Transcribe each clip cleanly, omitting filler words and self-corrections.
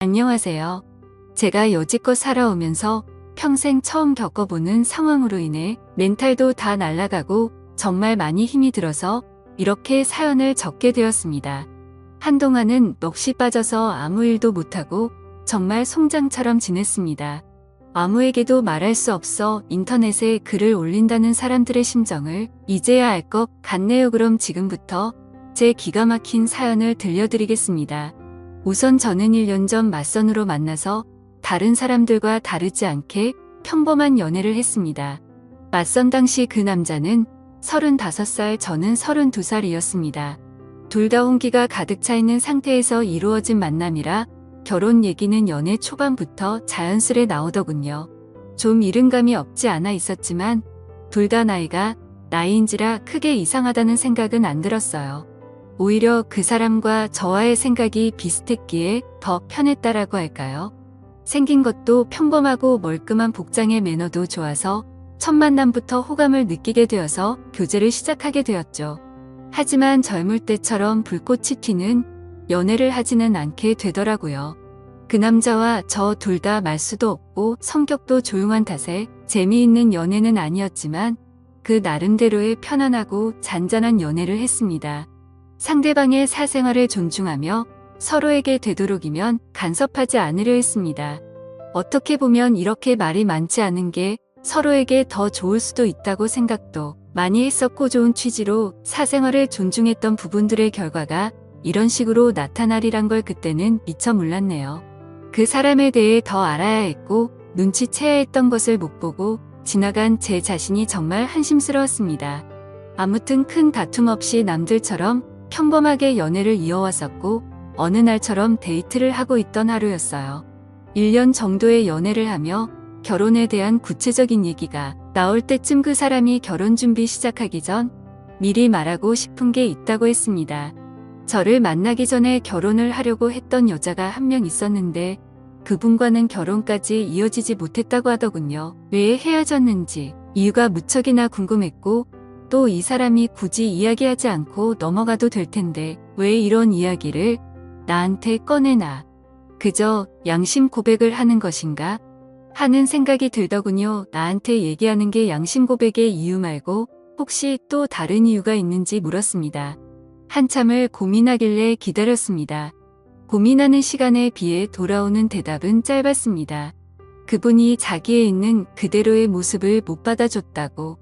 안녕하세요. 제가 여지껏 살아오면서 평생 처음 겪어보는 상황으로 인해 멘탈도 다 날아가고 정말 많이 힘이 들어서 이렇게 사연을 적게 되었습니다. 한동안은 넋이 빠져서 아무 일도 못하고 정말 송장처럼 지냈습니다. 아무에게도 말할 수 없어 인터넷에 글을 올린다는 사람들의 심정을 이제야 알 것 같네요. 그럼 지금부터 제 기가 막힌 사연을 들려드리겠습니다. 우선 저는 1년 전 맞선으로 만나서 다른 사람들과 다르지 않게 평범한 연애를 했습니다. 맞선 당시 그 남자는 35살, 저는 32살이었습니다. 둘 다 홍기가 가득 차 있는 상태에서 이루어진 만남이라 결혼 얘기는 연애 초반부터 자연스레 나오더군요. 좀 이른감이 없지 않아 있었지만 둘 다 나이인지라 크게 이상하다는 생각은 안 들었어요. 오히려 그 사람과 저와의 생각이 비슷했기에 더 편했다라고 할까요? 생긴 것도 평범하고 멀끔한 복장의 매너도 좋아서 첫 만남부터 호감을 느끼게 되어서 교제를 시작하게 되었죠. 하지만 젊을 때처럼 불꽃이 튀는 연애를 하지는 않게 되더라고요. 그 남자와 저 둘 다 말수도 없고 성격도 조용한 탓에 재미있는 연애는 아니었지만 그 나름대로의 편안하고 잔잔한 연애를 했습니다. 상대방의 사생활을 존중하며 서로에게 되도록이면 간섭하지 않으려 했습니다. 어떻게 보면 이렇게 말이 많지 않은 게 서로에게 더 좋을 수도 있다고 생각도 많이 했었고, 좋은 취지로 사생활을 존중했던 부분들의 결과가 이런 식으로 나타나리란 걸 그때는 미처 몰랐네요. 그 사람에 대해 더 알아야 했고 눈치채야 했던 것을 못 보고 지나간 제 자신이 정말 한심스러웠습니다. 아무튼 큰 다툼 없이 남들처럼 평범하게 연애를 이어왔었고 어느 날처럼 데이트를 하고 있던 하루였어요. 1년 정도의 연애를 하며 결혼에 대한 구체적인 얘기가 나올 때쯤 그 사람이 결혼 준비 시작하기 전 미리 말하고 싶은 게 있다고 했습니다. 저를 만나기 전에 결혼을 하려고 했던 여자가 한 명 있었는데 그분과는 결혼까지 이어지지 못했다고 하더군요. 왜 헤어졌는지 이유가 무척이나 궁금했고 또 이 사람이 굳이 이야기하지 않고 넘어가도 될 텐데 왜 이런 이야기를 나한테 꺼내나. 그저 양심 고백을 하는 것인가 하는 생각이 들더군요. 나한테 얘기하는 게 양심 고백의 이유 말고 혹시 또 다른 이유가 있는지 물었습니다. 한참을 고민하길래 기다렸습니다. 고민하는 시간에 비해 돌아오는 대답은 짧았습니다. 그분이 자기에 있는 그대로의 모습을 못 받아줬다고,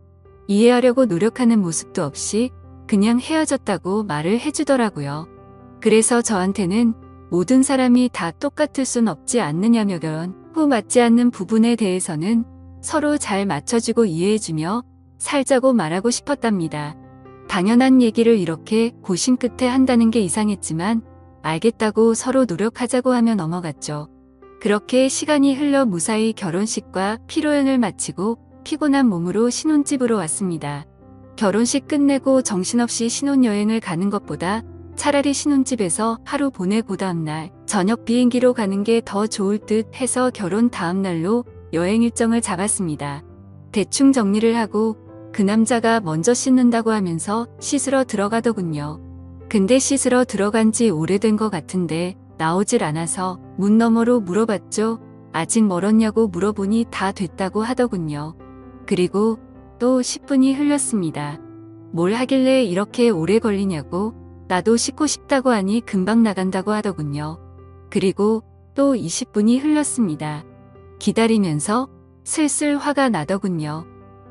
이해하려고 노력하는 모습도 없이 그냥 헤어졌다고 말을 해주더라고요. 그래서 저한테는 모든 사람이 다 똑같을 순 없지 않느냐며 결혼 후 맞지 않는 부분에 대해서는 서로 잘 맞춰주고 이해해주며 살자고 말하고 싶었답니다. 당연한 얘기를 이렇게 고심 끝에 한다는 게 이상했지만 알겠다고 서로 노력하자고 하며 넘어갔죠. 그렇게 시간이 흘러 무사히 결혼식과 피로연을 마치고 피곤한 몸으로 신혼집으로 왔습니다. 결혼식 끝내고 정신없이 신혼여행을 가는 것보다 차라리 신혼집에서 하루 보내고 다음날 저녁 비행기로 가는 게 더 좋을 듯 해서 결혼 다음날로 여행 일정을 잡았습니다. 대충 정리를 하고 그 남자가 먼저 씻는다고 하면서 씻으러 들어가더군요. 근데 씻으러 들어간 지 오래된 것 같은데 나오질 않아서 문 너머로 물어봤죠. 아직 멀었냐고 물어보니 다 됐다고 하더군요. 그리고 또 10분이 흘렀습니다. 뭘 하길래 이렇게 오래 걸리냐고, 나도 씻고 싶다고 하니 금방 나간다고 하더군요. 그리고 또 20분이 흘렀습니다. 기다리면서 슬슬 화가 나더군요.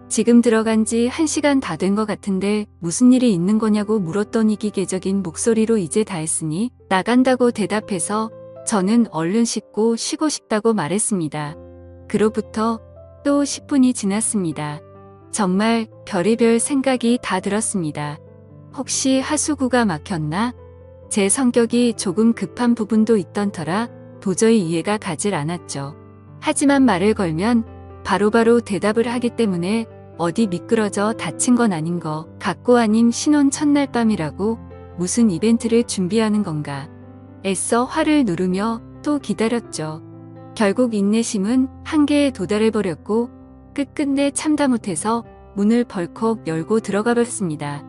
지금 들어간 지 1시간 다 된 것 같은데 무슨 일이 있는 거냐고 물었더니 기계적인 목소리로 이제 다 했으니 나간다고 대답해서 저는 얼른 씻고 쉬고 싶다고 말했습니다. 그로부터 또 10분이 지났습니다. 정말 별의별 생각이 다 들었습니다. 혹시 하수구가 막혔나? 제 성격이 조금 급한 부분도 있던 터라 도저히 이해가 가질 않았죠. 하지만 말을 걸면 바로바로 대답을 하기 때문에 어디 미끄러져 다친 건 아닌 거 같고, 아님 신혼 첫날 밤이라고 무슨 이벤트를 준비하는 건가. 애써 화를 누르며 또 기다렸죠. 결국 인내심은 한계에 도달해버렸고 끝끝내 참다 못해서 문을 벌컥 열고 들어가 봤습니다.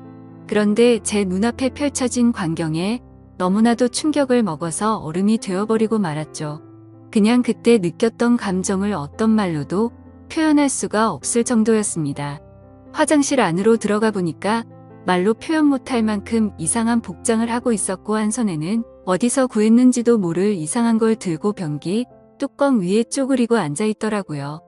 그런데 제 눈앞에 펼쳐진 광경에 너무나도 충격을 먹어서 얼음이 되어버리고 말았죠. 그냥 그때 느꼈던 감정을 어떤 말로도 표현할 수가 없을 정도였습니다. 화장실 안으로 들어가 보니까 말로 표현 못할 만큼 이상한 복장을 하고 있었고 한 손에는 어디서 구했는지도 모를 이상한 걸 들고 변기 뚜껑 위에 쪼그리고 앉아 있더라고요.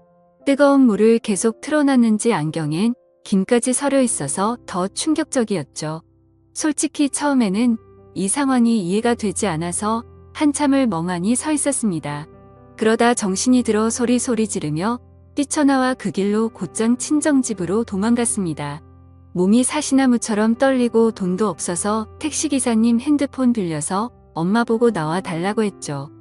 뜨거운 물을 계속 틀어놨는지 안경엔 김까지 서려 있어서 더 충격적이었죠. 솔직히 처음에는 이 상황이 이해가 되지 않아서 한참을 멍하니 서 있었습니다. 그러다 정신이 들어 소리 지르며 뛰쳐나와 그 길로 곧장 친정집으로 도망갔습니다. 몸이 사시나무처럼 떨리고 돈도 없어서 택시기사님 핸드폰 빌려서 엄마 보고 나와 달라고 했죠.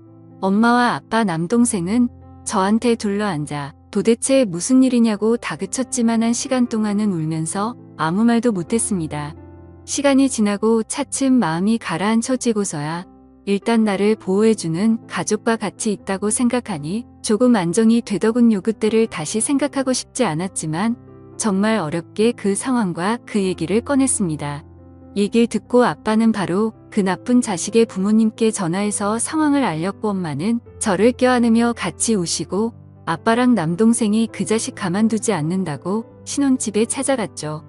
엄마와 아빠 남동생은 저한테 둘러앉아 도대체 무슨 일이냐고 다그쳤지만 한 시간 동안은 울면서 아무 말도 못했습니다. 시간이 지나고 차츰 마음이 가라앉혀지고서야 일단 나를 보호해주는 가족과 같이 있다고 생각하니 조금 안정이 되더군요. 그때를 다시 생각하고 싶지 않았지만 정말 어렵게 그 상황과 그 얘기를 꺼냈습니다. 얘기를 듣고 아빠는 바로 그 나쁜 자식의 부모님께 전화해서 상황을 알렸고 엄마는 저를 껴안으며 같이 우시고 아빠랑 남동생이 그 자식 가만두지 않는다고 신혼집에 찾아갔죠.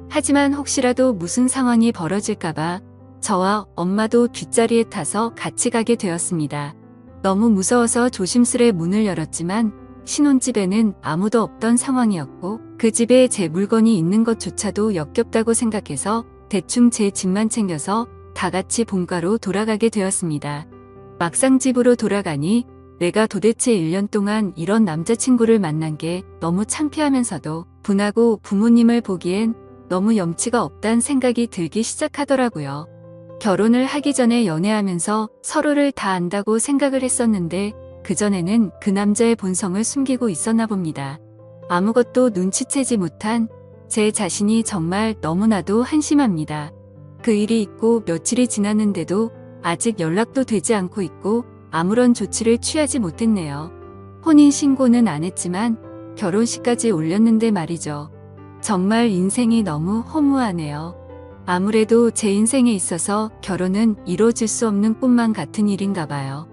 하지만 혹시라도 무슨 상황이 벌어질까봐 저와 엄마도 뒷자리에 타서 같이 가게 되었습니다. 너무 무서워서 조심스레 문을 열었지만 신혼집에는 아무도 없던 상황이었고 그 집에 제 물건이 있는 것조차도 역겹다고 생각해서 대충 제 집만 챙겨서 다 같이 본가로 돌아가게 되었습니다. 막상 집으로 돌아가니 내가 도대체 1년 동안 이런 남자친구를 만난 게 너무 창피하면서도 분하고 부모님을 보기엔 너무 염치가 없단 생각이 들기 시작하더라고요. 결혼을 하기 전에 연애하면서 서로를 다 안다고 생각을 했었는데 그전에는 그 남자의 본성을 숨기고 있었나 봅니다. 아무것도 눈치채지 못한 제 자신이 정말 너무나도 한심합니다. 그 일이 있고 며칠이 지났는데도 아직 연락도 되지 않고 있고 아무런 조치를 취하지 못했네요. 혼인신고는 안 했지만 결혼식까지 올렸는데 말이죠. 정말 인생이 너무 허무하네요. 아무래도 제 인생에 있어서 결혼은 이루어질 수 없는 꿈만 같은 일인가 봐요.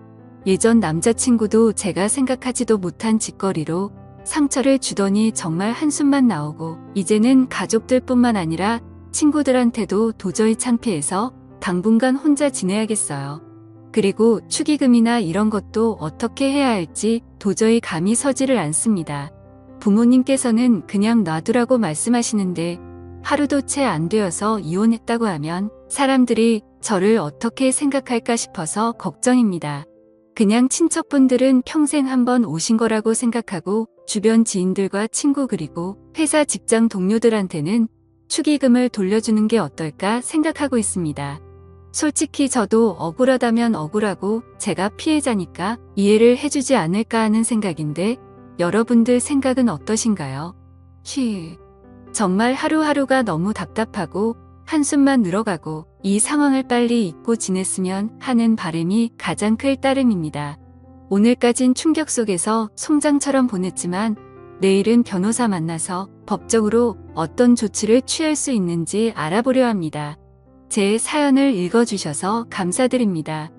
예전 남자친구도 제가 생각하지도 못한 짓거리로 상처를 주더니 정말 한숨만 나오고 이제는 가족들뿐만 아니라 친구들한테도 도저히 창피해서 당분간 혼자 지내야겠어요. 그리고 축의금이나 이런 것도 어떻게 해야 할지 도저히 감이 서지를 않습니다. 부모님께서는 그냥 놔두라고 말씀하시는데 하루도 채 안 되어서 이혼했다고 하면 사람들이 저를 어떻게 생각할까 싶어서 걱정입니다. 그냥 친척분들은 평생 한번 오신 거라고 생각하고 주변 지인들과 친구 그리고 회사 직장 동료들한테는 축의금을 돌려주는 게 어떨까 생각하고 있습니다. 솔직히 저도 억울하다면 억울하고 제가 피해자니까 이해를 해주지 않을까 하는 생각인데 여러분들 생각은 어떠신가요? 정말 하루하루가 너무 답답하고 한숨만 늘어가고 이 상황을 빨리 잊고 지냈으면 하는 바람이 가장 클 따름입니다. 오늘까진 충격 속에서 송장처럼 보냈지만 내일은 변호사 만나서 법적으로 어떤 조치를 취할 수 있는지 알아보려 합니다. 제 사연을 읽어주셔서 감사드립니다.